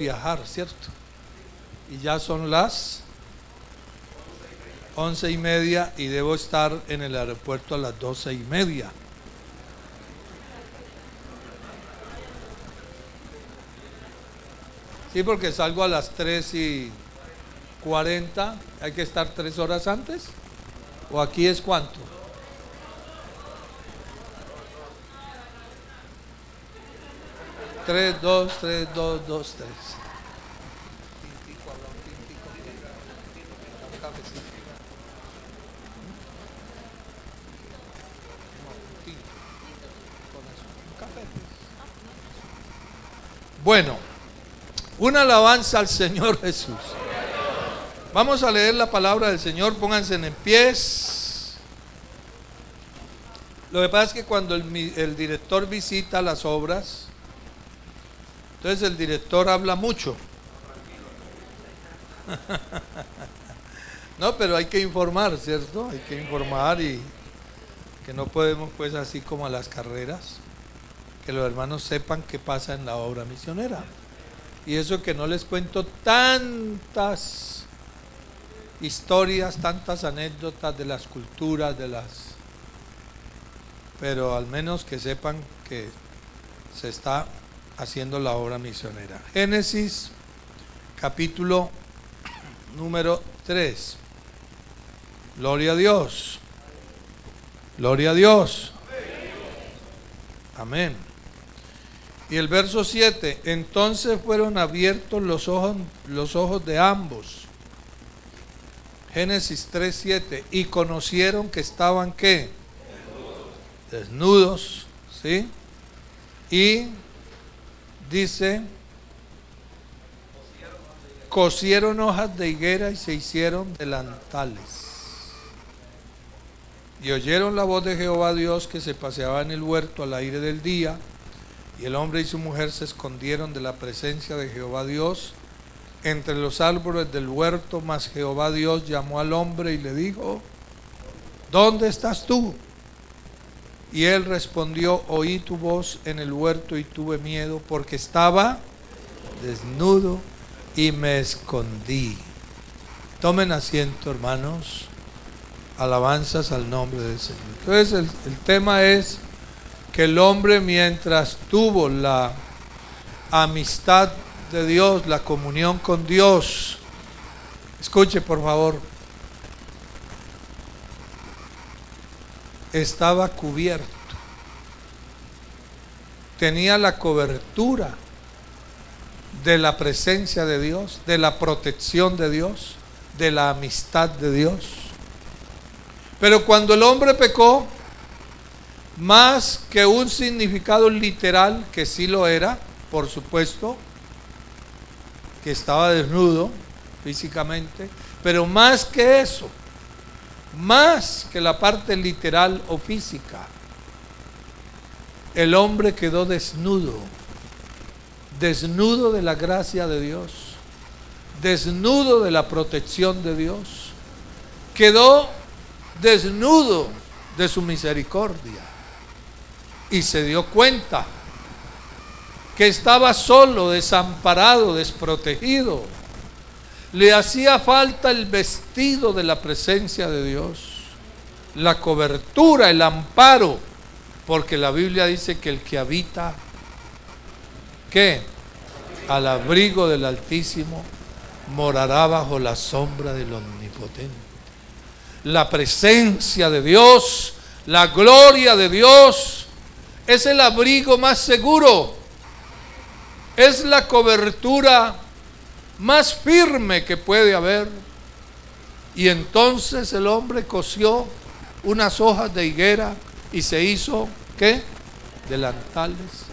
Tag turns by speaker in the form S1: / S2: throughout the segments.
S1: viajar, ¿cierto? Y ya son las 11:30 y debo estar en el aeropuerto a las 12:30. Sí, porque salgo a las 3:40. Hay que estar 3 horas antes. ¿O aquí es cuánto? Tres, dos, 3. Bueno, una alabanza al Señor Jesús. Vamos a leer la palabra del Señor, pónganse en pies. Lo que pasa es que cuando el director visita las obras, entonces el director habla mucho. No, pero hay que informar, ¿cierto? Hay que informar y que no podemos pues así como a las carreras, que los hermanos sepan qué pasa en la obra misionera. Y eso que no les cuento tantas historias, tantas anécdotas de las culturas, pero al menos que sepan que se está haciendo la obra misionera. Génesis capítulo número 3. Gloria a Dios. Gloria a Dios. Amén. Y el verso 7, entonces fueron abiertos los ojos de ambos. Génesis 3:7, y conocieron que estaban ¿qué? Desnudos, ¿sí? Y dice, cosieron hojas de higuera y se hicieron delantales. Y oyeron la voz de Jehová Dios que se paseaba en el huerto al aire del día, y el hombre y su mujer se escondieron de la presencia de Jehová Dios entre los árboles del huerto. Mas Jehová Dios llamó al hombre y le dijo, ¿dónde estás tú? Y él respondió, oí tu voz en el huerto y tuve miedo porque estaba desnudo y me escondí. Tomen asiento, hermanos. Alabanzas al nombre del Señor. Entonces el tema es que el hombre, mientras tuvo la amistad de Dios, la comunión con Dios, escuche por favor, estaba cubierto, tenía la cobertura de la presencia de Dios, de la protección de Dios, de la amistad de Dios. Pero cuando el hombre pecó, más que un significado literal, que sí lo era, por supuesto, que estaba desnudo físicamente, pero más que eso, más que la parte literal o física, el hombre quedó desnudo, desnudo de la gracia de Dios, desnudo de la protección de Dios, quedó desnudo de su misericordia y se dio cuenta que estaba solo, desamparado, desprotegido. Le hacía falta el vestido de la presencia de Dios, la cobertura, el amparo, porque la Biblia dice que el que habita, ¿qué? Al abrigo del Altísimo, morará bajo la sombra del Omnipotente. La presencia de Dios, la gloria de Dios, es el abrigo más seguro, es la cobertura más firme que puede haber. Y entonces el hombre cosió unas hojas de higuera y se hizo, ¿qué? Delantales.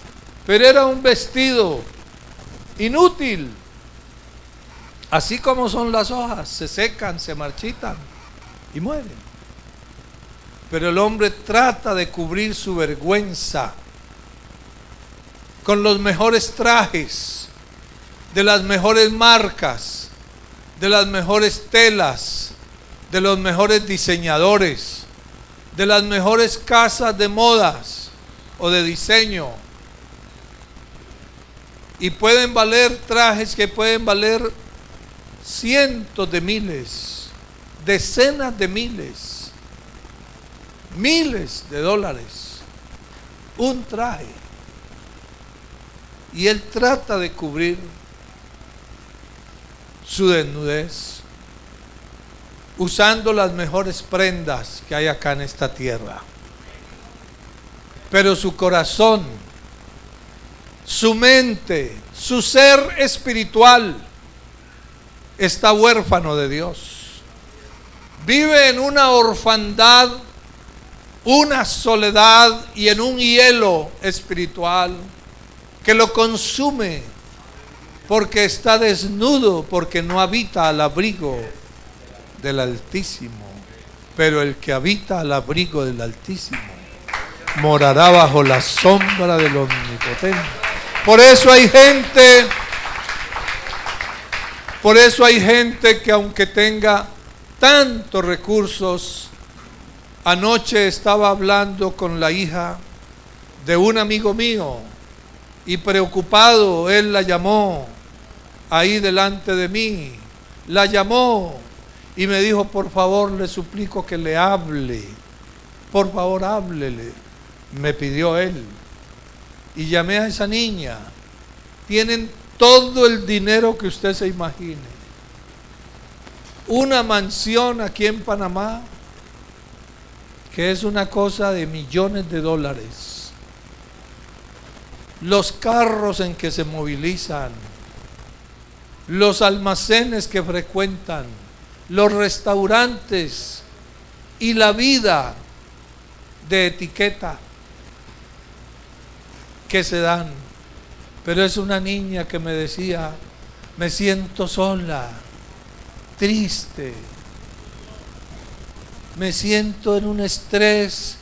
S1: Pero era un vestido inútil. Así como son las hojas, se secan, se marchitan y mueren. Pero el hombre trata de cubrir su vergüenza con los mejores trajes, de las mejores marcas, de las mejores telas, de los mejores diseñadores, de las mejores casas de modas o de diseño. Y pueden valer trajes que pueden valer cientos de miles, decenas de miles, miles de dólares. Un traje. Y él trata de cubrir su desnudez usando las mejores prendas que hay acá en esta tierra. Pero su corazón, su mente, su ser espiritual está huérfano de Dios. Vive en una orfandad, una soledad y en un hielo espiritual que lo consume porque está desnudo, porque no habita al abrigo del Altísimo. Pero el que habita al abrigo del Altísimo morará bajo la sombra del Omnipotente. Por eso hay gente que aunque tenga tantos recursos, anoche estaba hablando con la hija de un amigo mío y preocupado, él la llamó ahí delante de mí, la llamó y me dijo, por favor, le suplico que le hable, por favor, háblele. Me pidió él. Y llamé a esa niña. Tienen todo el dinero que usted se imagine. Una mansión aquí en Panamá, que es una cosa de millones de dólares. Los carros en que se movilizan, los almacenes que frecuentan, los restaurantes y la vida de etiqueta que se dan. Pero es una niña que me decía, me siento sola, triste, me siento en un estrés,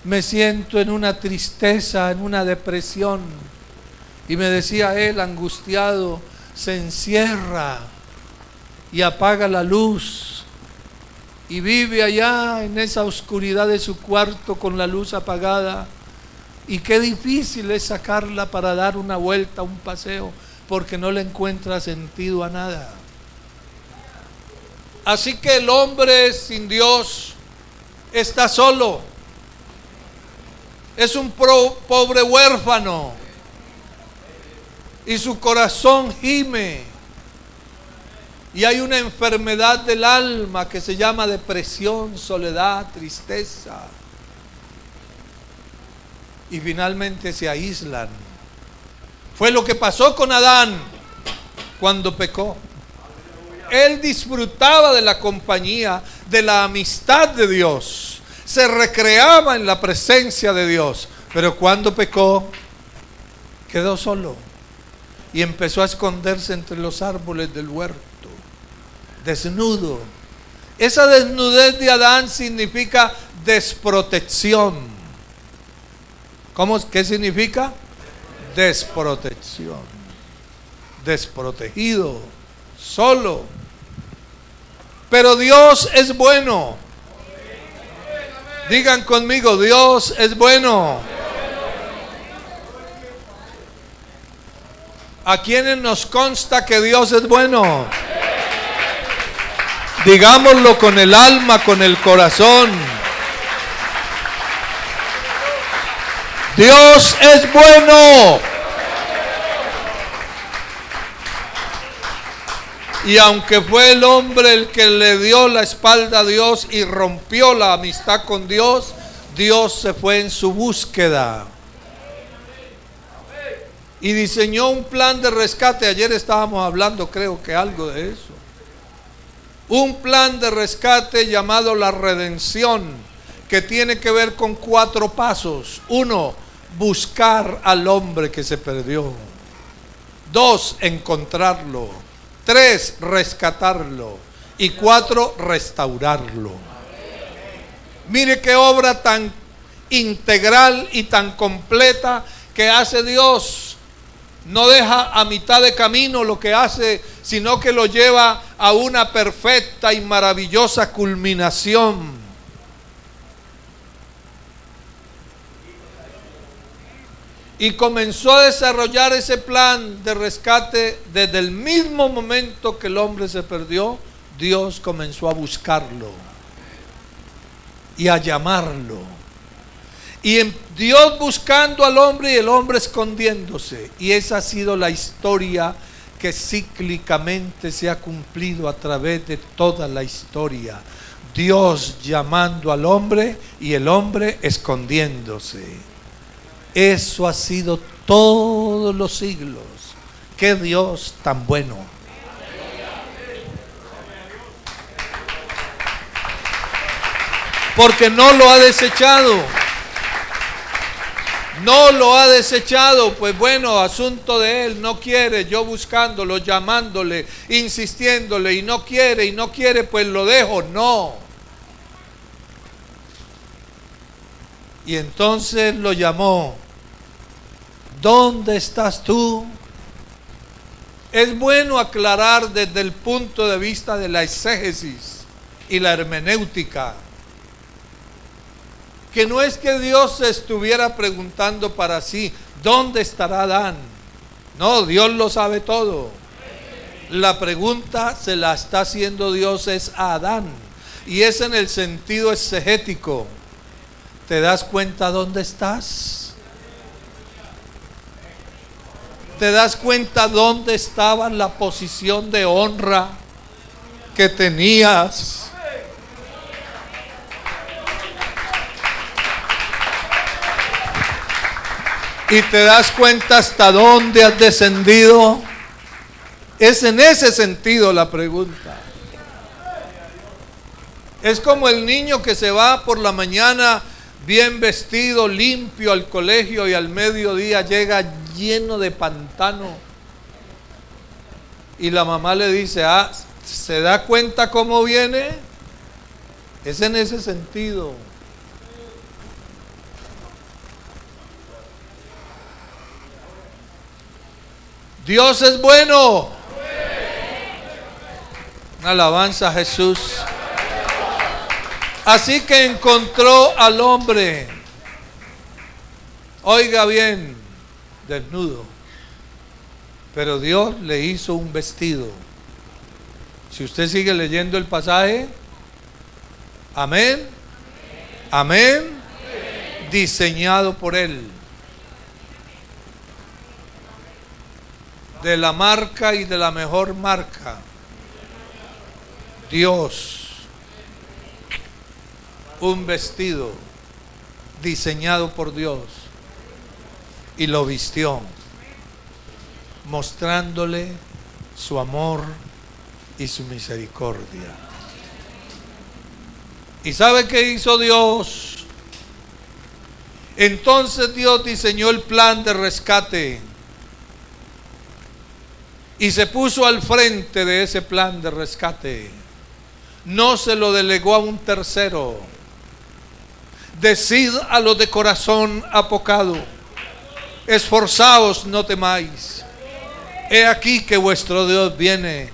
S1: me siento en una tristeza, en una depresión. Y me decía él, angustiado, se encierra y apaga la luz y vive allá en esa oscuridad de su cuarto con la luz apagada. Y qué difícil es sacarla para dar una vuelta, un paseo, porque no le encuentra sentido a nada. Así que el hombre sin Dios está solo. Es un pobre huérfano. Y su corazón gime. Y hay una enfermedad del alma que se llama depresión, soledad, tristeza. Y finalmente se aíslan. Fue lo que pasó con Adán cuando pecó. Él disfrutaba de la compañía, de la amistad de Dios. Se recreaba en la presencia de Dios. Pero cuando pecó, quedó solo. Y empezó a esconderse entre los árboles del huerto, desnudo. Esa desnudez de Adán significa desprotección. ¿Qué significa? Desprotección. Desprotegido, solo. Pero Dios es bueno. Digan conmigo, Dios es bueno. ¿A quiénes nos consta que Dios es bueno? Digámoslo con el alma, con el corazón. Dios es bueno. Y aunque fue el hombre el que le dio la espalda a Dios y rompió la amistad con Dios, Dios se fue en su búsqueda y diseñó un plan de rescate. Ayer estábamos hablando, creo que algo de eso. Un plan de rescate llamado la redención, que tiene que ver con 4 pasos. 1, buscar al hombre que se perdió. 2, encontrarlo. 3, rescatarlo. Y 4, restaurarlo. Mire qué obra tan integral y tan completa que hace Dios. No deja a mitad de camino lo que hace, sino que lo lleva a una perfecta y maravillosa culminación. Y comenzó a desarrollar ese plan de rescate. Desde el mismo momento que el hombre se perdió, Dios comenzó a buscarlo y a llamarlo. Y Dios buscando al hombre y el hombre escondiéndose. Y esa ha sido la historia que cíclicamente se ha cumplido a través de toda la historia. Dios llamando al hombre y el hombre escondiéndose. Eso ha sido todos los siglos. ¡Qué Dios tan bueno! Porque no lo ha desechado. No lo ha desechado. Pues bueno, asunto de él. No quiere, yo buscándolo, llamándole, insistiéndole, y no quiere, pues lo dejo. No. Y entonces lo llamó. ¿Dónde estás tú? Es bueno aclarar desde el punto de vista de la exégesis y la hermenéutica que no es que Dios se estuviera preguntando para sí, ¿dónde estará Adán? No, Dios lo sabe todo. La pregunta se la está haciendo Dios es a Adán, y es en el sentido exegético. ¿Te das cuenta dónde estás? ¿Te das cuenta dónde estaba la posición de honra que tenías? ¿Y te das cuenta hasta dónde has descendido? Es en ese sentido la pregunta. Es como el niño que se va por la mañana bien vestido, limpio al colegio, y al mediodía llega lleno de pantano. Y la mamá le dice, ¿se da cuenta cómo viene? Es en ese sentido. Dios es bueno. Una alabanza a Jesús. Así que encontró al hombre, oiga bien, desnudo, pero Dios le hizo un vestido. Si usted sigue leyendo el pasaje, amén, amén, diseñado por él, de la marca y de la mejor marca, Dios. Un vestido diseñado por Dios, y lo vistió, mostrándole su amor y su misericordia. ¿Y sabe qué hizo Dios? Entonces Dios diseñó el plan de rescate y se puso al frente de ese plan de rescate. No se lo delegó a un tercero. Decid a los de corazón apocado, esforzaos, no temáis. He aquí que vuestro Dios viene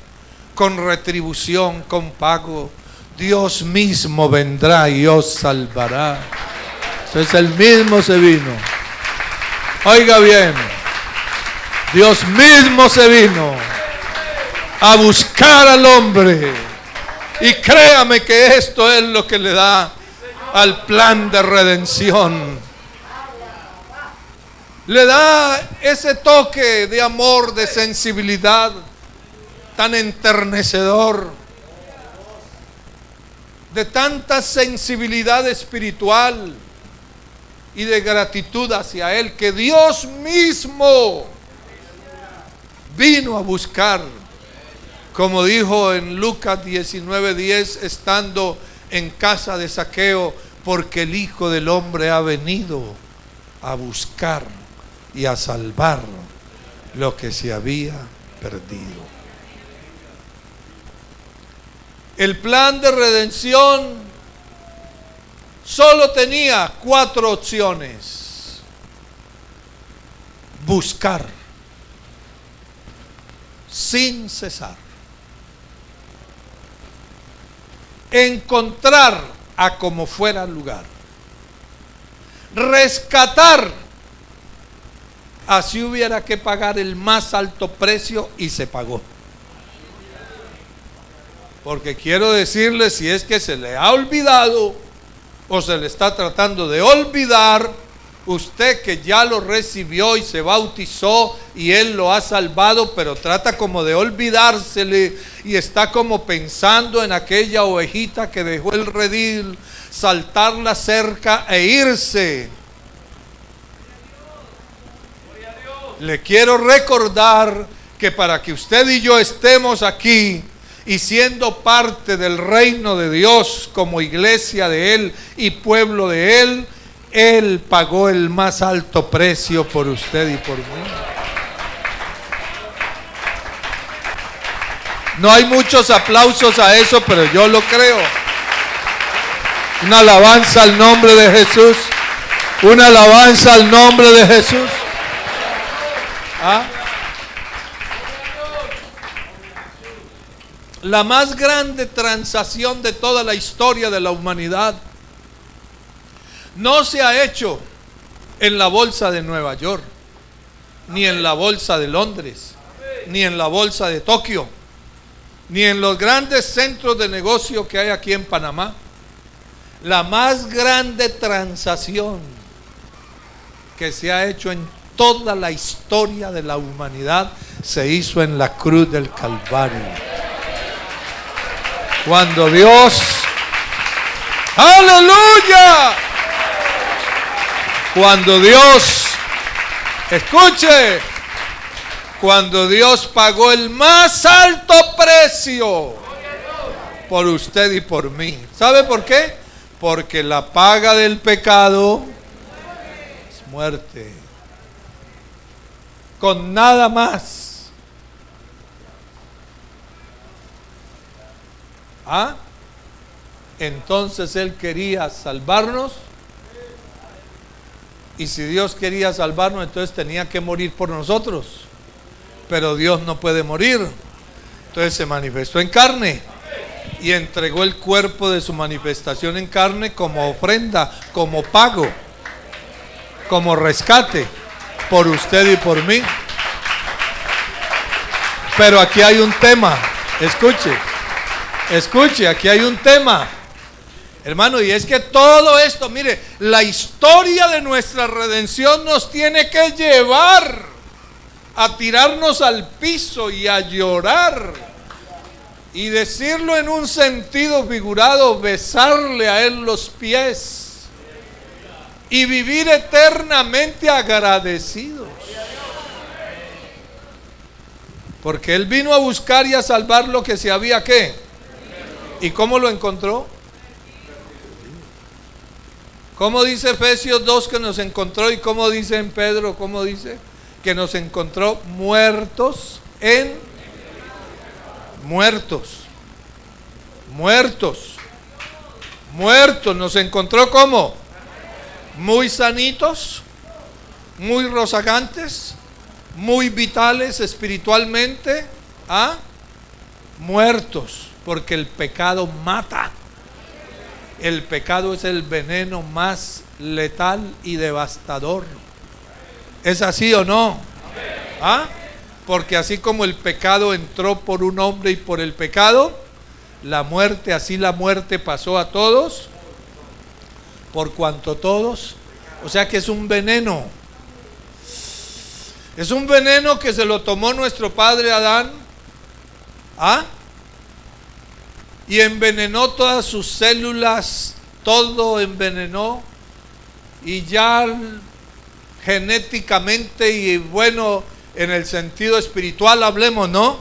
S1: con retribución, con pago. Dios mismo vendrá y os salvará. Entonces el mismo se vino. Oiga bien, Dios mismo se vino a buscar al hombre. Y créame que esto es lo que le da al plan de redención. Le da ese toque de amor, de sensibilidad tan enternecedor, de tanta sensibilidad espiritual y de gratitud hacia Él, que Dios mismo vino a buscar, como dijo en Lucas 19:10, estando en casa de Zaqueo, porque el Hijo del Hombre ha venido a buscar y a salvar lo que se había perdido. El plan de redención solo tenía 4 opciones: buscar sin cesar, encontrar a como fuera el lugar, rescatar así hubiera que pagar el más alto precio, y se pagó. Porque quiero decirle, si es que se le ha olvidado o se le está tratando de olvidar, usted que ya lo recibió y se bautizó y Él lo ha salvado, pero trata como de olvidársele y está como pensando en aquella ovejita que dejó el redil, saltar la cerca e irse. Le quiero recordar que para que usted y yo estemos aquí y siendo parte del reino de Dios como iglesia de Él y pueblo de Él, Él pagó el más alto precio por usted y por mí. No hay muchos aplausos a eso, pero yo lo creo. Una alabanza al nombre de Jesús. Una alabanza al nombre de Jesús. ¿Ah? La más grande transacción de toda la historia de la humanidad no se ha hecho en la bolsa de Nueva York, ni en la bolsa de Londres, ni en la bolsa de Tokio, ni en los grandes centros de negocio que hay aquí en Panamá. La más grande transacción que se ha hecho en toda la historia de la humanidad se hizo en la cruz del Calvario. Cuando Dios, aleluya, cuando Dios, escuche, cuando Dios pagó el más alto precio por usted y por mí. ¿Sabe por qué? Porque la paga del pecado es muerte. Con nada más. ¿Ah? Entonces Él quería salvarnos. Y si Dios quería salvarnos, entonces tenía que morir por nosotros. Pero Dios no puede morir. Entonces se manifestó en carne y entregó el cuerpo de su manifestación en carne como ofrenda, como pago, como rescate por usted y por mí. Pero aquí hay un tema. Escuche, aquí hay un tema, hermano, y es que todo esto, mire, la historia de nuestra redención nos tiene que llevar a tirarnos al piso y a llorar y decirlo en un sentido figurado, besarle a Él los pies y vivir eternamente agradecidos. Porque Él vino a buscar y a salvar lo que se había, ¿qué? ¿Y cómo lo encontró? ¿Cómo dice Efesios 2 que nos encontró? ¿Y cómo dice en Pedro? ¿Cómo dice? Que nos encontró muertos en... Muertos. Nos encontró ¿cómo? Muy sanitos, muy rozagantes, muy vitales espiritualmente. ¿Ah? Muertos. Porque el pecado mata. El pecado es el veneno más letal y devastador. ¿Es así o no? ¿Ah? Porque así como el pecado entró por un hombre y por el pecado, la muerte, así la muerte pasó a todos, por cuanto todos, o sea que es un veneno. Es un veneno que se lo tomó nuestro padre Adán. ¿Ah? Y envenenó todas sus células, todo envenenó, y ya genéticamente y bueno, en el sentido espiritual hablemos, ¿no?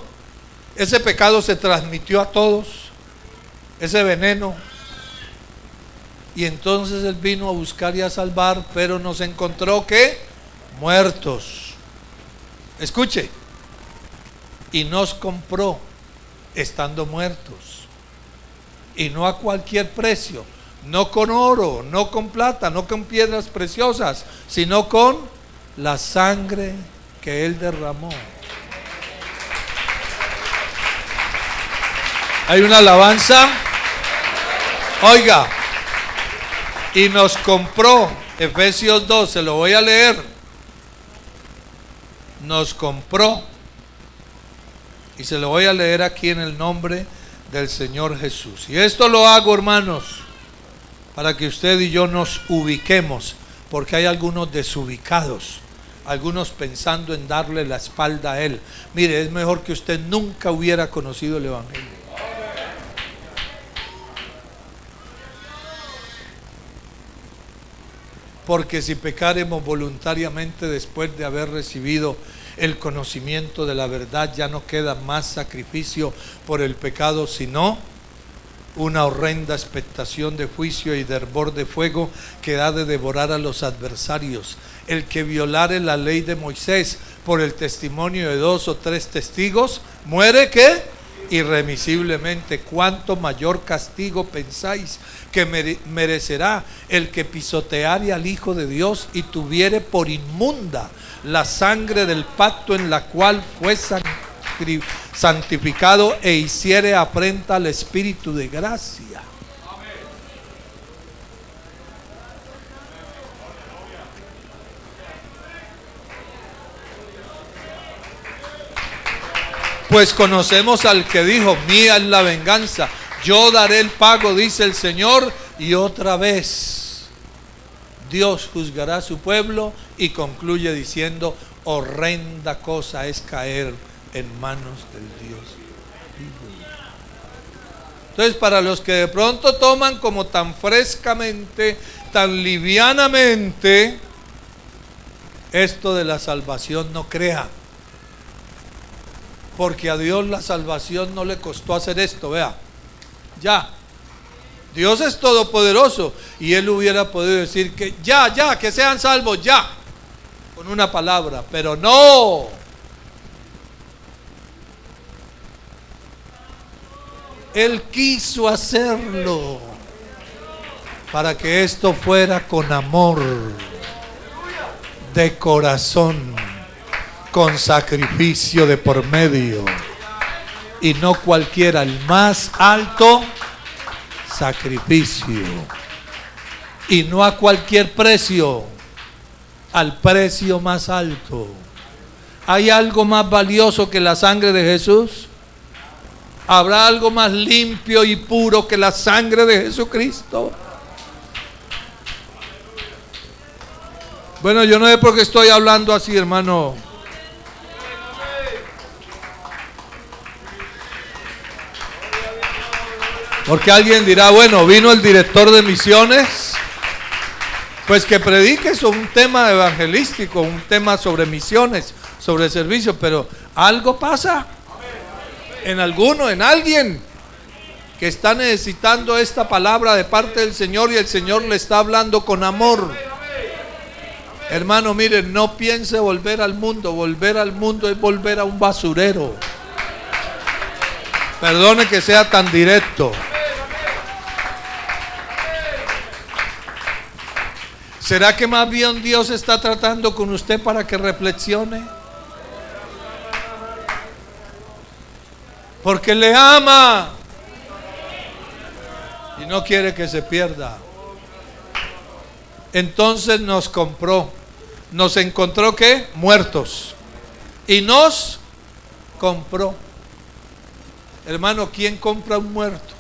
S1: Ese pecado se transmitió a todos, ese veneno, y entonces Él vino a buscar y a salvar, pero nos encontró ¿qué? Muertos. Escuche, y nos compró estando muertos. Y no a cualquier precio, no con oro, no con plata, no con piedras preciosas, sino con la sangre que Él derramó. Hay una alabanza, oiga, y nos compró, Efesios 2, se lo voy a leer. nos compró. Y se lo voy a leer aquí en el nombre del Señor Jesús. Y esto lo hago, hermanos, para que usted y yo nos ubiquemos, porque hay algunos desubicados, algunos pensando en darle la espalda a Él. Mire, es mejor que usted nunca hubiera conocido el Evangelio. Porque si pecaremos voluntariamente después de haber recibido el conocimiento de la verdad, ya no queda más sacrificio por el pecado, sino una horrenda expectación de juicio y de hervor de fuego que ha de devorar a los adversarios. El que violare la ley de Moisés por el testimonio de 2 o 3 testigos, muere ¿qué? Irremisiblemente. ¿Cuánto mayor castigo pensáis que merecerá el que pisoteare al Hijo de Dios y tuviere por inmunda la sangre del pacto en la cual fue santificado e hiciere afrenta al Espíritu de gracia? Pues conocemos al que dijo: mía es la venganza, yo daré el pago, dice el Señor. Y otra vez Dios juzgará a su pueblo y concluye diciendo: horrenda cosa es caer en manos del Dios vivo. Entonces, para los que de pronto toman como tan frescamente, tan livianamente esto de la salvación, no crea, porque a Dios la salvación no le costó hacer esto. Vea, ya, Dios es todopoderoso y Él hubiera podido decir que ya, que sean salvos ya, con una palabra, pero no. Él quiso hacerlo para que esto fuera con amor, de corazón, con sacrificio de por medio, y no cualquiera, el más alto sacrificio, y no a cualquier precio, al precio más alto. ¿Hay algo más valioso que la sangre de Jesús? ¿Habrá algo más limpio y puro que la sangre de Jesucristo? Bueno, yo no sé por qué estoy hablando así, hermano. Porque alguien dirá: bueno, vino el director de misiones, pues que predique sobre un tema evangelístico, un tema sobre misiones, sobre servicio, pero algo pasa en alguno, en alguien que está necesitando esta palabra de parte del Señor, y el Señor le está hablando con amor. Hermano, miren, no piense volver al mundo. Volver al mundo es volver a un basurero. Perdone que sea tan directo. ¿Será que más bien Dios está tratando con usted para que reflexione? Porque le ama y no quiere que se pierda. Entonces nos compró, nos encontró ¿qué? Muertos, y nos compró. Hermano, ¿quién compra un muerto?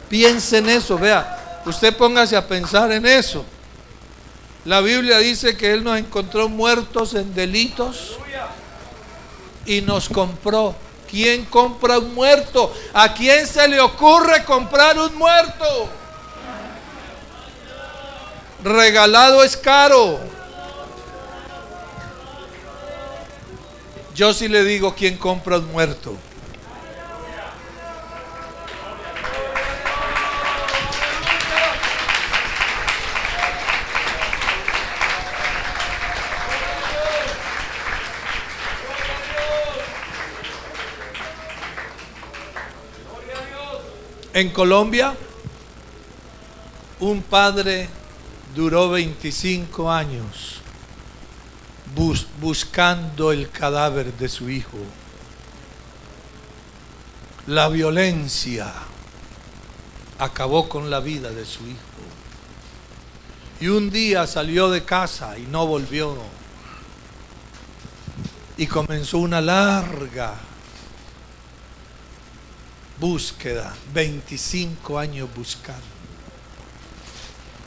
S1: Piense en eso, vea, usted póngase a pensar en eso. La Biblia dice que Él nos encontró muertos en delitos y nos compró. ¿Quién compra un muerto? ¿A quién se le ocurre comprar un muerto? Regalado es caro. Yo sí le digo: ¿quién compra un muerto? En Colombia, un padre duró 25 años buscando el cadáver de su hijo. La violencia acabó con la vida de su hijo. Y un día salió de casa y no volvió. Y comenzó una larga búsqueda, 25 años buscando.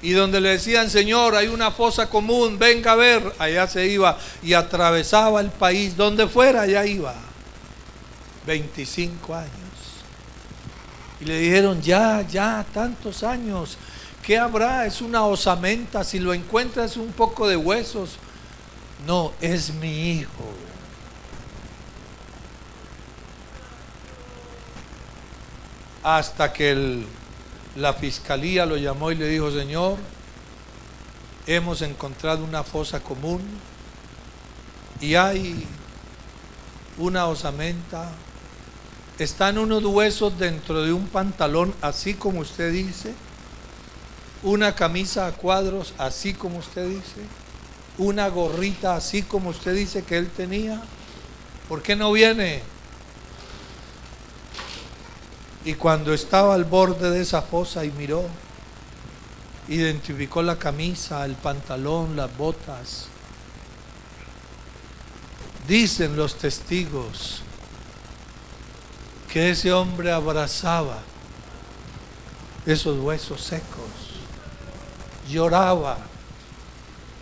S1: Y donde le decían, Señor, hay una fosa común, venga a ver, allá se iba y atravesaba el país, donde fuera, allá iba. 25 años. Y le dijeron, ya, tantos años, ¿qué habrá? Es una osamenta, si lo encuentras un poco de huesos. No, es mi hijo. Hasta que la fiscalía lo llamó y le dijo, Señor, hemos encontrado una fosa común y hay una osamenta. Están unos huesos dentro de un pantalón, así como usted dice, una camisa a cuadros, así como usted dice, una gorrita, así como usted dice que él tenía. ¿Por qué no viene? Y cuando estaba al borde de esa fosa y miró, identificó la camisa, el pantalón, las botas. Dicen los testigos que ese hombre abrazaba esos huesos secos, lloraba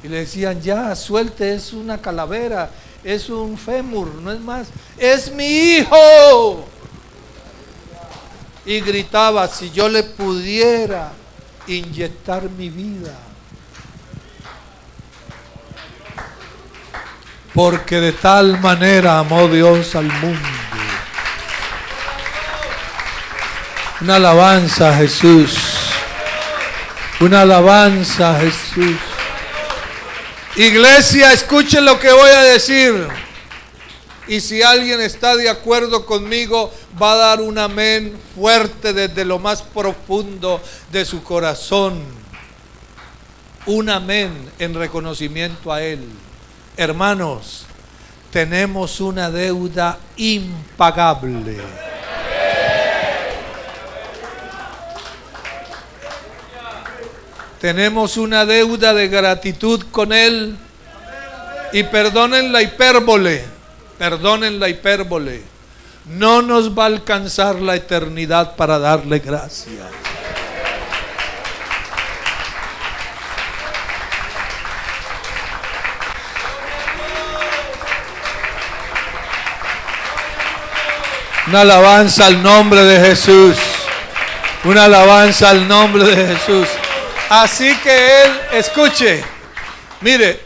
S1: y le decían, ya, suelte, es una calavera, es un fémur, no es más, es mi hijo. Y gritaba, si yo le pudiera inyectar mi vida. Porque de tal manera amó Dios al mundo. Una alabanza a Jesús. Una alabanza a Jesús. Iglesia, escuchen lo que voy a decir. Y si alguien está de acuerdo conmigo, va a dar un amén fuerte desde lo más profundo de su corazón. Un amén en reconocimiento a Él. Hermanos, tenemos una deuda impagable. Tenemos una deuda de gratitud con Él. Y perdonen la hipérbole. Perdonen la hipérbole, no nos va a alcanzar la eternidad para darle gracias. Una alabanza al nombre de Jesús. Una alabanza al nombre de Jesús. Así que Él, escuche, mire,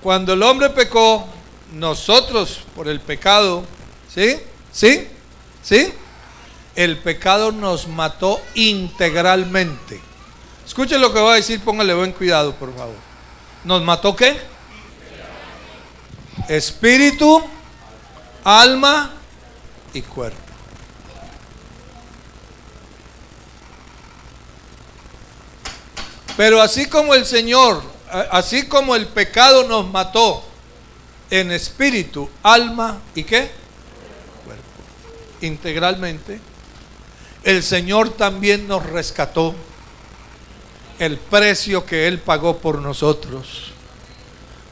S1: cuando el hombre pecó, nosotros por el pecado, ¿sí? El pecado nos mató integralmente. Escuchen lo que voy a decir, póngale buen cuidado, por favor. ¿Nos mató qué? Espíritu, alma y cuerpo. Pero así como el Señor, así como el pecado nos mató en espíritu, alma y ¿qué? Cuerpo. Integralmente. El Señor también nos rescató. El precio que Él pagó por nosotros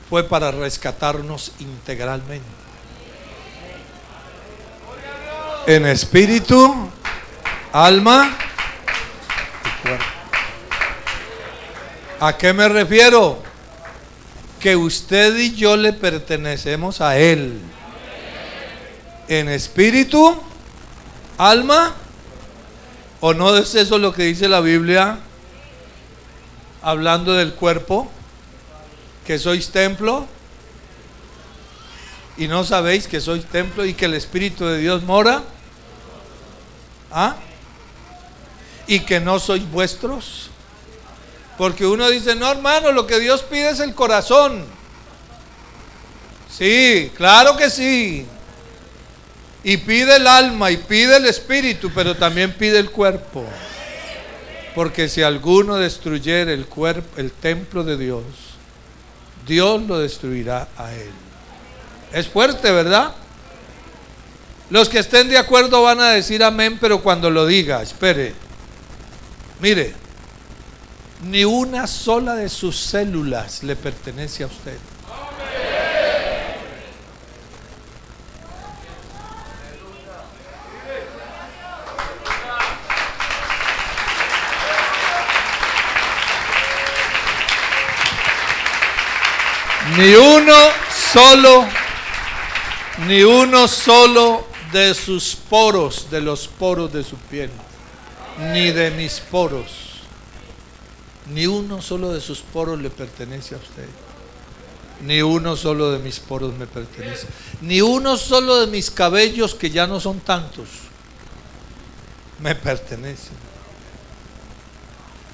S1: fue para rescatarnos integralmente. En espíritu, alma y cuerpo. ¿A qué me refiero? Que usted y yo le pertenecemos a Él. En espíritu, alma, ¿o no es eso lo que dice la Biblia? Hablando del cuerpo, que sois templo, y no sabéis que sois templo y que el Espíritu de Dios mora. ¿Ah? Y que no sois vuestros. Porque uno dice, no hermano, lo que Dios pide es el corazón. Sí, claro que sí. Y pide el alma y pide el espíritu, pero también pide el cuerpo. Porque si alguno destruyera el cuerpo, el templo de Dios, Dios lo destruirá a él. Es fuerte, ¿verdad? Los que estén de acuerdo van a decir amén, pero cuando lo diga, espere. Mire, Ni una sola de sus células le pertenece a usted. Ni uno solo de sus poros, de los poros de su piel, ni de mis poros, ni uno solo de sus poros le pertenece a usted. Ni uno solo de mis poros me pertenece. Ni uno solo de mis cabellos, que ya no son tantos, me pertenecen.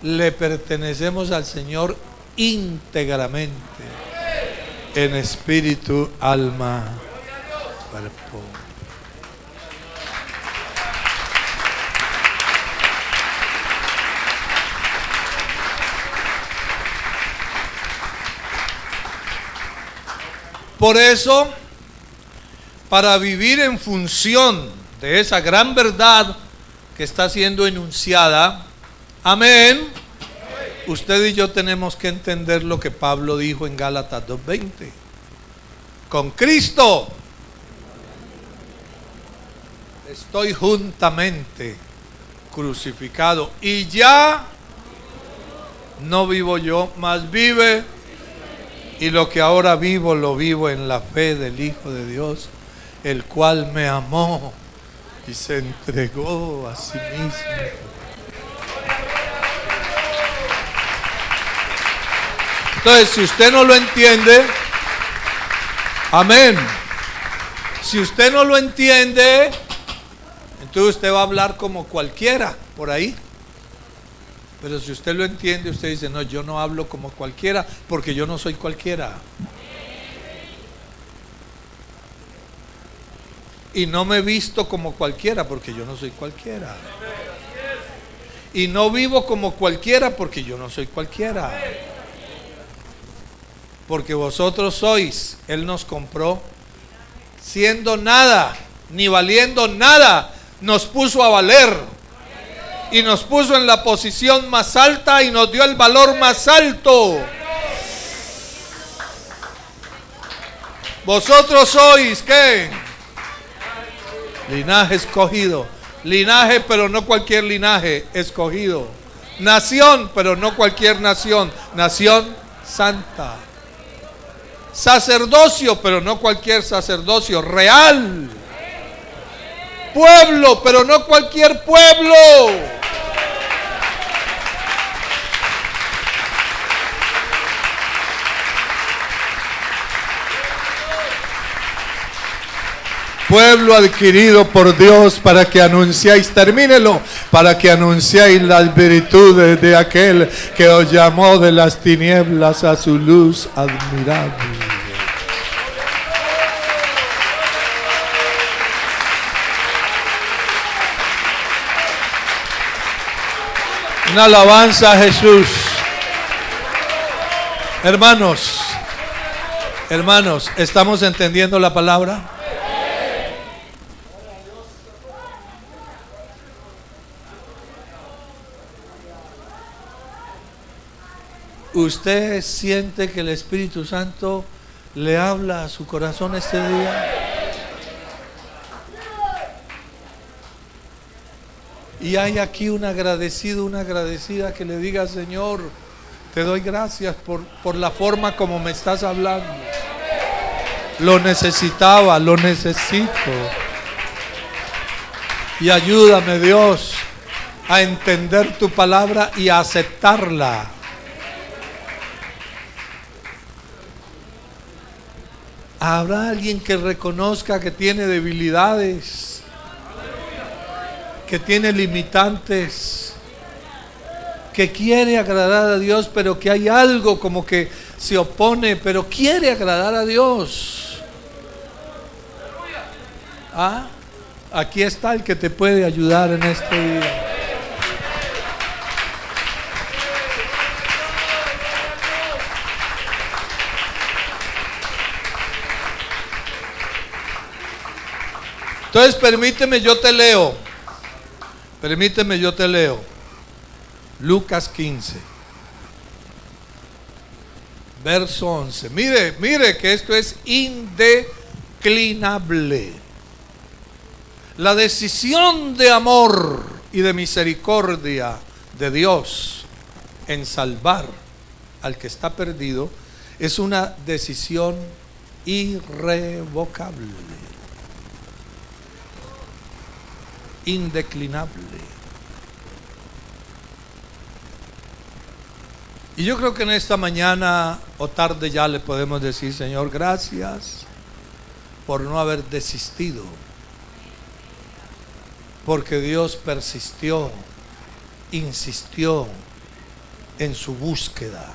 S1: Le pertenecemos al Señor íntegramente, en espíritu, alma, cuerpo. Por eso, para vivir en función de esa gran verdad que está siendo enunciada, amén, usted y yo tenemos que entender lo que Pablo dijo en Gálatas 2:20. Con Cristo estoy juntamente crucificado, y ya no vivo yo, mas vive, y lo que ahora vivo, lo vivo en la fe del Hijo de Dios, el cual me amó y se entregó a sí mismo. Entonces, si usted no lo entiende, amén. Si usted no lo entiende, entonces usted va a hablar como cualquiera por ahí. Pero si usted lo entiende, usted dice, no, yo no hablo como cualquiera, porque yo no soy cualquiera. Y no me visto como cualquiera, porque yo no soy cualquiera. Y no vivo como cualquiera, porque yo no soy cualquiera. Porque vosotros sois, Él nos compró siendo nada, ni valiendo nada, nos puso a valer. Y nos puso en la posición más alta y nos dio el valor más alto. Vosotros sois, ¿qué? Linaje escogido. Linaje, pero no cualquier linaje, escogido. Nación, pero no cualquier nación. Nación santa. Sacerdocio, pero no cualquier sacerdocio. Real. Pueblo, pero no cualquier pueblo. Pueblo adquirido por Dios para que anunciéis, termínelo, para que anunciéis las virtudes de aquel que os llamó de las tinieblas a su luz admirable. Una alabanza a Jesús. Hermanos, ¿estamos entendiendo la palabra? ¿Usted siente que el Espíritu Santo le habla a su corazón este día? Y hay aquí un agradecido, una agradecida que le diga, Señor, te doy gracias por la forma como me estás hablando. Lo necesitaba, lo necesito. Y ayúdame, Dios, a entender tu palabra y a aceptarla. ¿Habrá alguien que reconozca que tiene debilidades, que tiene limitantes, que quiere agradar a Dios, pero que hay algo como que se opone, pero quiere agradar a Dios? ¿Ah? Aquí está el que te puede ayudar en este día. Entonces permíteme, yo te leo. Lucas 15. Verso 11. Mire que esto es indeclinable. La decisión de amor y de misericordia de Dios en salvar al que está perdido es una decisión irrevocable, indeclinable. Y yo creo que en esta mañana o tarde ya le podemos decir: Señor, gracias por no haber desistido, porque Dios persistió, insistió en su búsqueda,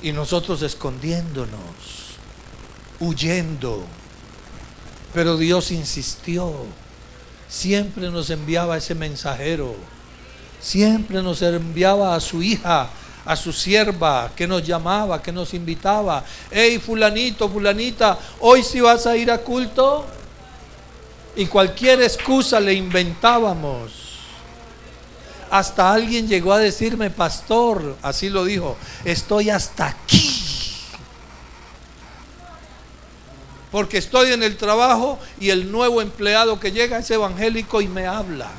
S1: y nosotros escondiéndonos, huyendo, pero Dios insistió, siempre nos enviaba ese mensajero, siempre nos enviaba a su hija, a su sierva, que nos llamaba, que nos invitaba: hey, fulanito, fulanita, hoy sí vas a ir a culto. Y cualquier excusa le inventábamos. Hasta alguien llegó a decirme: pastor, así lo dijo, estoy hasta aquí, porque estoy en el trabajo y el nuevo empleado que llega es evangélico y me habla.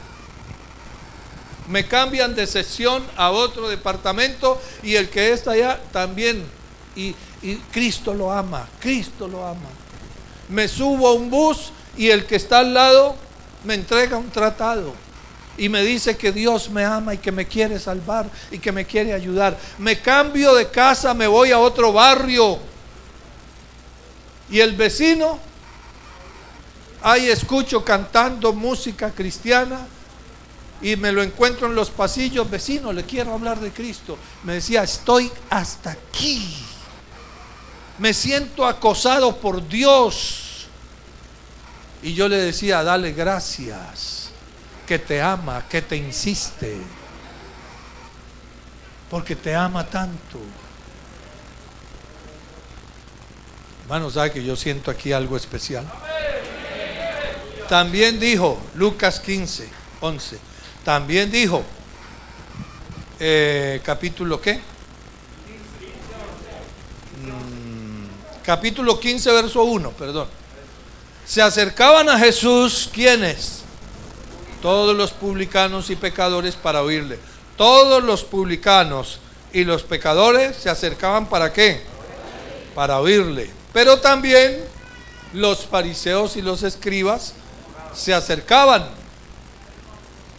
S1: Me cambian de sesión a otro departamento y el que está allá también. Y Cristo lo ama, Cristo lo ama. Me subo a un bus y el que está al lado me entrega un tratado y me dice que Dios me ama y que me quiere salvar y que me quiere ayudar. Me cambio de casa, me voy a otro barrio y el vecino, ahí escucho cantando música cristiana y me lo encuentro en los pasillos: vecino, le quiero hablar de Cristo. Me decía: estoy hasta aquí, me siento acosado por Dios. Y yo le decía: dale gracias, que te ama, que te insiste, porque te ama tanto. Hermano, ¿sabe que yo siento aquí algo especial? También dijo Lucas 15, 11. También dijo, capítulo ¿qué? Capítulo 15, verso 1, perdón. Se acercaban a Jesús, ¿quiénes? Todos los publicanos y pecadores para oírle. Todos los publicanos y los pecadores se acercaban, ¿para qué? Para oírle. Pero también los fariseos y los escribas se acercaban,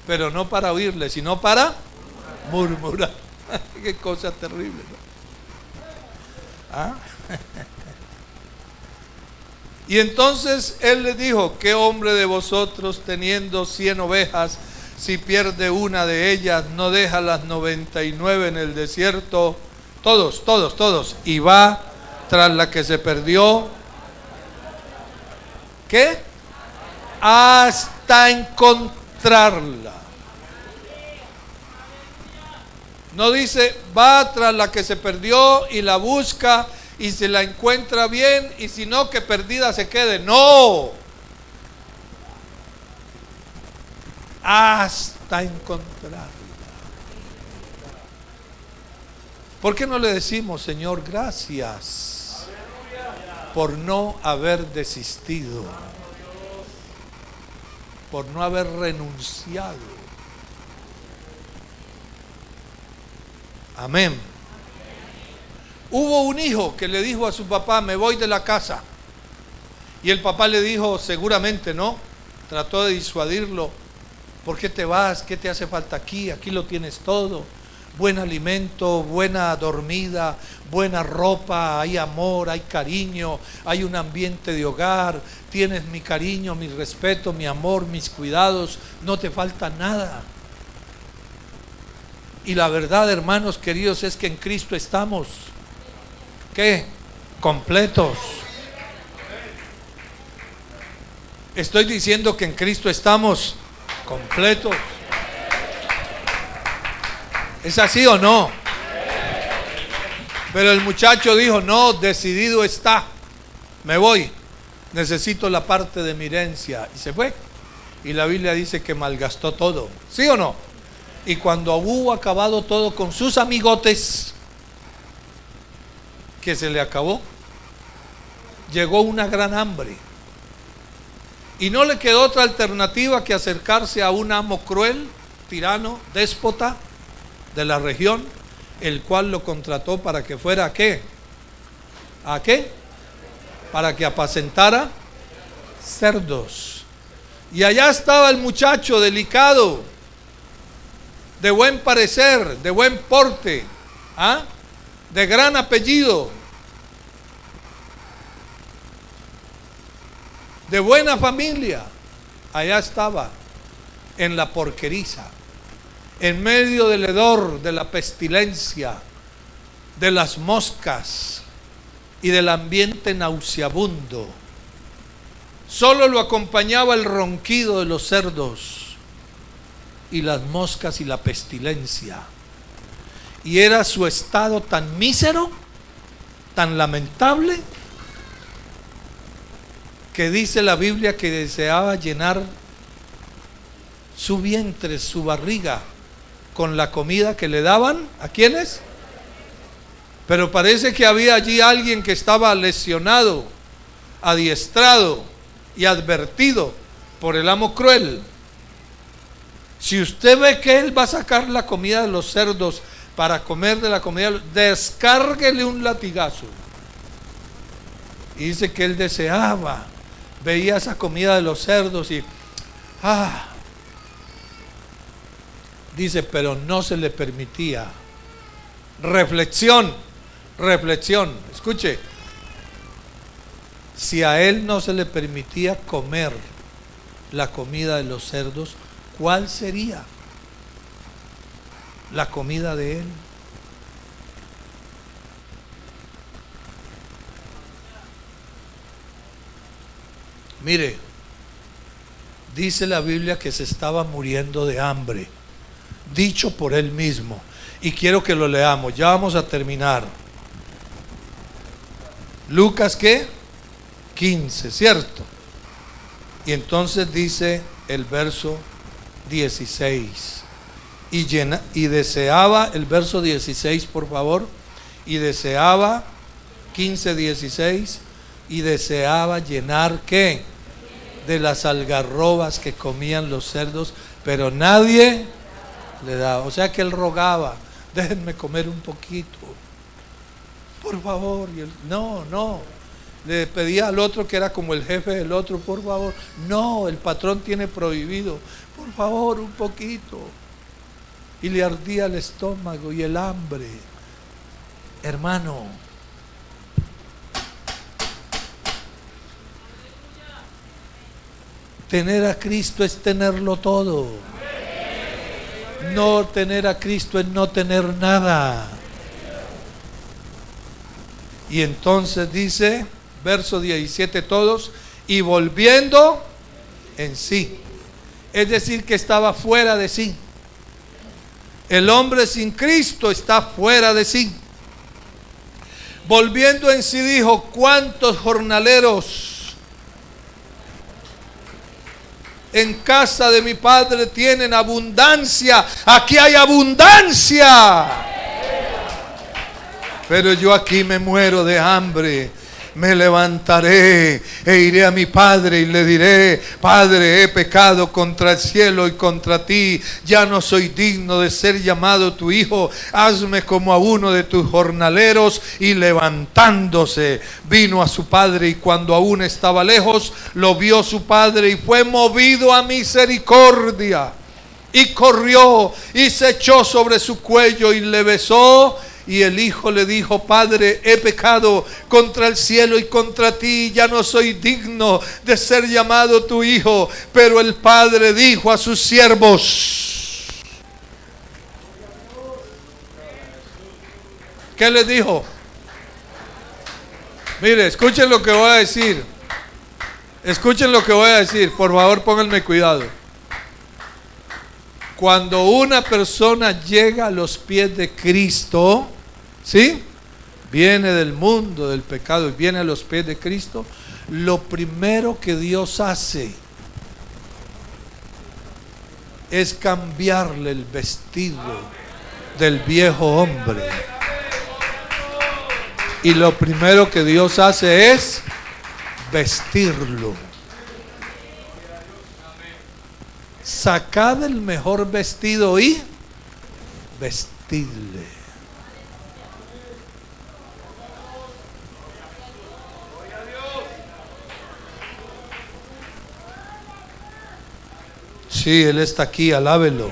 S1: pero no para oírle, sino para murmurar. Qué cosa terrible, ¿no? ¿Ah? Y entonces él les dijo: ¿qué hombre de vosotros, teniendo 100 ovejas, si pierde una de ellas, no deja las 99 en el desierto? Todos, y va tras la que se perdió, ¿qué? Hasta encontrarla. No dice va tras la que se perdió y la busca y se la encuentra bien, y si no, que perdida se quede. No, hasta encontrarla. ¿Por qué no le decimos: Señor, gracias por no haber desistido, por no haber renunciado? Amén. Hubo un hijo que le dijo a su papá: me voy de la casa. Y el papá le dijo: seguramente no. Trató de disuadirlo: ¿por qué te vas? ¿Qué te hace falta aquí? Aquí lo tienes todo. Buen alimento, buena dormida, buena ropa, hay amor, hay cariño, hay un ambiente de hogar, tienes mi cariño, mi respeto, mi amor, mis cuidados, no te falta nada. Y la verdad, hermanos queridos, es que en Cristo estamos, ¿qué? Completos. Estoy diciendo que en Cristo estamos completos. ¿Es así o no? Pero el muchacho dijo: no, decidido está, me voy, necesito la parte de mi herencia. Y se fue. Y la Biblia dice que malgastó todo. ¿Sí o no? Y cuando hubo acabado todo con sus amigotes, que se le acabó. Llegó una gran hambre. Y no le quedó otra alternativa que acercarse a un amo cruel, tirano, déspota de la región, el cual lo contrató para que fuera ¿a qué? ¿A qué? Para que apacentara cerdos. Y allá estaba el muchacho delicado, de buen parecer, de buen porte, ¿ah? De gran apellido, de buena familia. Allá estaba, en la porqueriza, en medio del hedor, de la pestilencia, de las moscas y del ambiente nauseabundo. Solo lo acompañaba el ronquido de los cerdos y las moscas y la pestilencia. Y era su estado tan mísero, tan lamentable, que dice la Biblia que deseaba llenar su vientre, su barriga, con la comida que le daban. ¿A quiénes? Pero parece que había allí alguien que estaba lesionado, adiestrado y advertido por el amo cruel. Si usted ve que él va a sacar la comida de los cerdos para comer de la comida, descárguele un latigazo. Y dice que él deseaba, veía esa comida de los cerdos y dice, pero no se le permitía. Reflexión, escuche. Si a él no se le permitía comer la comida de los cerdos, ¿cuál sería la comida de él? Mire, dice la Biblia que se estaba muriendo de hambre, dicho por él mismo, y quiero que lo leamos, ya vamos a terminar. Lucas, ¿qué? 15, ¿cierto? Y entonces dice el verso 16, y deseaba, el verso 16 por favor, y deseaba, 15, 16, y deseaba llenar ¿qué? De las algarrobas que comían los cerdos, pero nadie le daba. O sea que él rogaba, déjenme comer un poquito, por favor. Y él, no, le pedía al otro que era como el jefe del otro, por favor, no, el patrón tiene prohibido, por favor, un poquito. Y le ardía el estómago y el hambre. Hermano, tener a Cristo es tenerlo todo. No tener a Cristo es no tener nada. Y entonces dice, verso 17 todos, y volviendo en sí. Es decir, que estaba fuera de sí. El hombre sin Cristo está fuera de sí. Volviendo en sí dijo, ¿cuántos jornaleros en casa de mi padre tienen abundancia? Aquí hay abundancia, pero yo aquí me muero de hambre. Me levantaré e iré a mi padre y le diré, Padre, he pecado contra el cielo y contra ti, ya no soy digno de ser llamado tu hijo, hazme como a uno de tus jornaleros. Y levantándose vino a su padre, y cuando aún estaba lejos lo vio su padre y fue movido a misericordia, y corrió y se echó sobre su cuello y le besó. Y el hijo le dijo, Padre, he pecado contra el cielo y contra ti, ya no soy digno de ser llamado tu hijo. Pero el padre dijo a sus siervos, ¿qué les dijo? Mire, escuchen lo que voy a decir. Escuchen lo que voy a decir, por favor, pónganme cuidado. Cuando una persona llega a los pies de Cristo, ¿sí? Viene del mundo del pecado y viene a los pies de Cristo, lo primero que Dios hace es cambiarle el vestido del viejo hombre. Y lo primero que Dios hace es vestirlo. Sacad el mejor vestido y vestidle. Sí, Él está aquí, alábelo.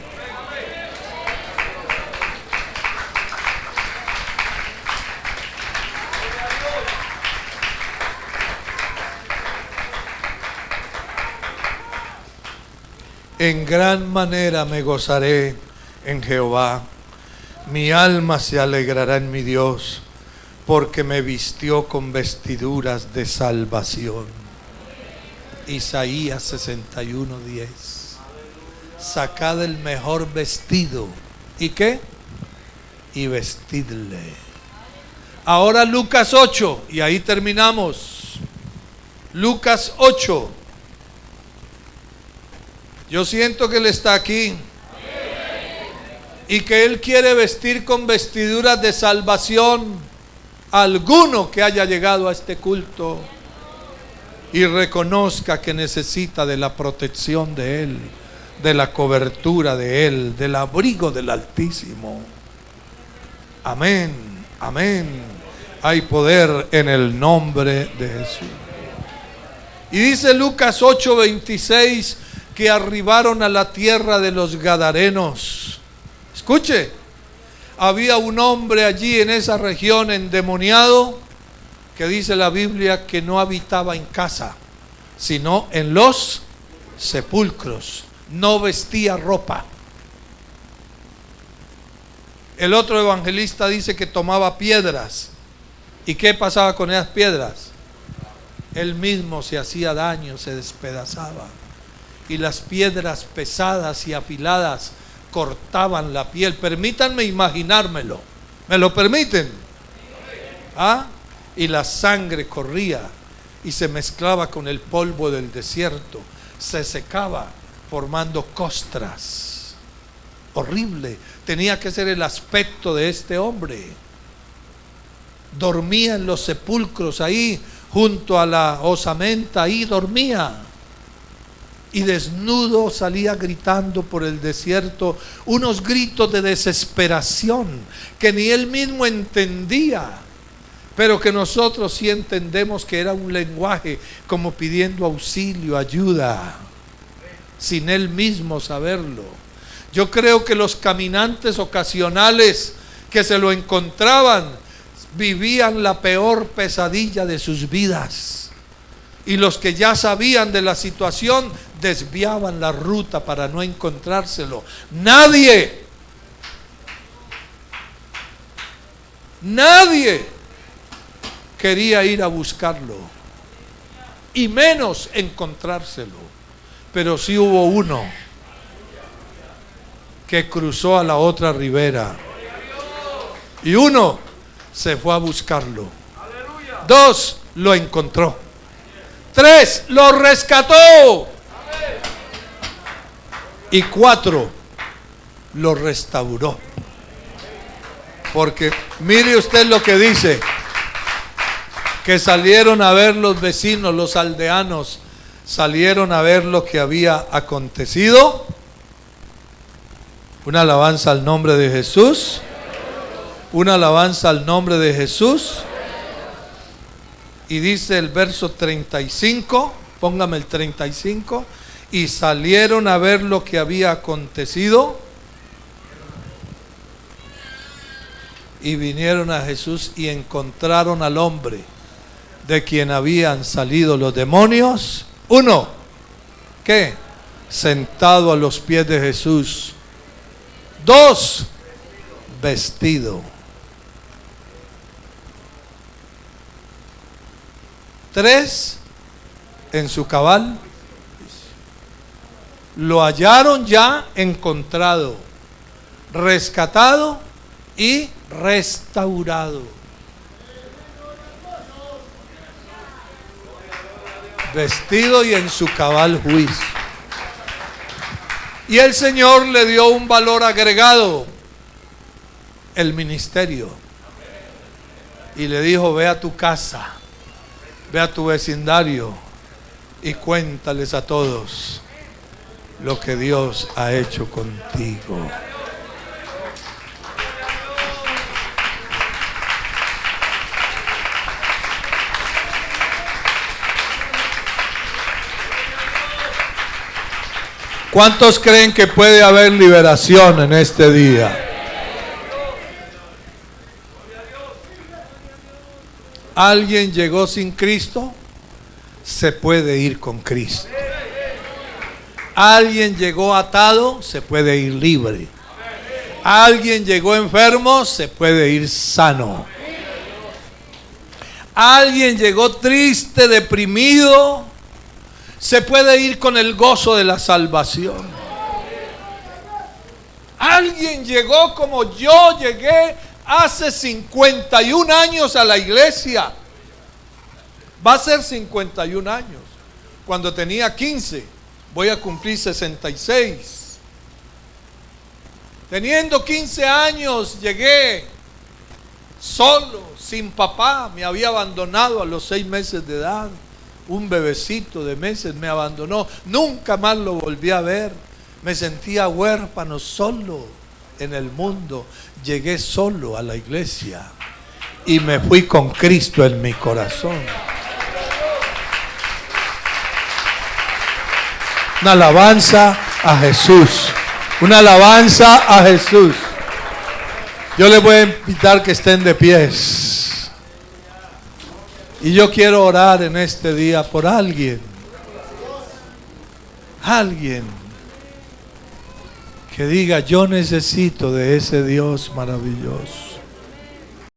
S1: En gran manera me gozaré en Jehová. Mi alma se alegrará en mi Dios, porque me vistió con vestiduras de salvación. Isaías 61:10. Sacad el mejor vestido. ¿Y qué? Y vestidle. Ahora Lucas 8, y ahí terminamos. Lucas 8. Yo siento que Él está aquí y que Él quiere vestir con vestiduras de salvación a alguno que haya llegado a este culto y reconozca que necesita de la protección de Él, de la cobertura de Él, del abrigo del Altísimo. Amén, amén. Hay poder en el nombre de Jesús. Y dice Lucas 8:26 que arribaron a la tierra de los Gadarenos. Escuche, había un hombre allí en esa región endemoniado que dice la Biblia que no habitaba en casa, sino en los sepulcros. No vestía ropa. El otro evangelista dice que tomaba piedras. ¿Y qué pasaba con esas piedras? Él mismo se hacía daño, se despedazaba. Y las piedras pesadas y afiladas cortaban la piel. Permítanme imaginármelo. ¿Me lo permiten? ¿Ah? Y la sangre corría y se mezclaba con el polvo del desierto. Se secaba formando costras. Horrible. Tenía que ser el aspecto de este hombre. Dormía en los sepulcros ahí, junto a la osamenta, ahí dormía. Y desnudo salía gritando por el desierto unos gritos de desesperación que ni él mismo entendía, pero que nosotros sí entendemos que era un lenguaje como pidiendo auxilio, ayuda, sin él mismo saberlo. Yo creo que los caminantes ocasionales que se lo encontraban vivían la peor pesadilla de sus vidas. Y los que ya sabían de la situación desviaban la ruta para no encontrárselo. Nadie quería ir a buscarlo, y menos encontrárselo. Pero sí hubo uno que cruzó a la otra ribera, y uno se fue a buscarlo. 2, lo encontró. 3, lo rescató. Y 4, lo restauró. Porque mire usted lo que dice, que salieron a ver los vecinos, los aldeanos, salieron a ver lo que había acontecido. Una alabanza al nombre de Jesús. Una alabanza al nombre de Jesús. Y dice el verso 35, póngame el 35, y salieron a ver lo que había acontecido, y vinieron a Jesús y encontraron al hombre de quien habían salido los demonios. 1, ¿qué? Sentado a los pies de Jesús. 2, vestido. 3, en su cabal. Lo hallaron ya encontrado, rescatado y restaurado. Vestido y en su cabal juicio. Y el Señor le dio un valor agregado: el ministerio. y le dijo: ve a tu casa, ve a tu vecindario y cuéntales a todos lo que Dios ha hecho contigo. ¿Cuántos creen que puede haber liberación en este día? ¿Alguien llegó sin Cristo? Se puede ir con Cristo. ¿Alguien llegó atado? Se puede ir libre. ¿Alguien llegó enfermo? Se puede ir sano. ¿Alguien llegó triste, deprimido? Se puede ir con el gozo de la salvación. Alguien llegó como yo llegué hace 51 años a la iglesia. Va a ser 51 años. Cuando tenía 15, voy a cumplir 66. Teniendo 15 años llegué solo, sin papá. Me había abandonado a los 6 meses de edad. Un bebecito de meses me abandonó. Nunca más lo volví a ver. Me sentía huérfano, solo en el mundo. Llegué solo a la iglesia y me fui con Cristo en mi corazón. Una alabanza a Jesús. Una alabanza a Jesús. Yo les voy a invitar que estén de pies. Y yo quiero orar en este día por alguien que diga: yo necesito de ese Dios maravilloso.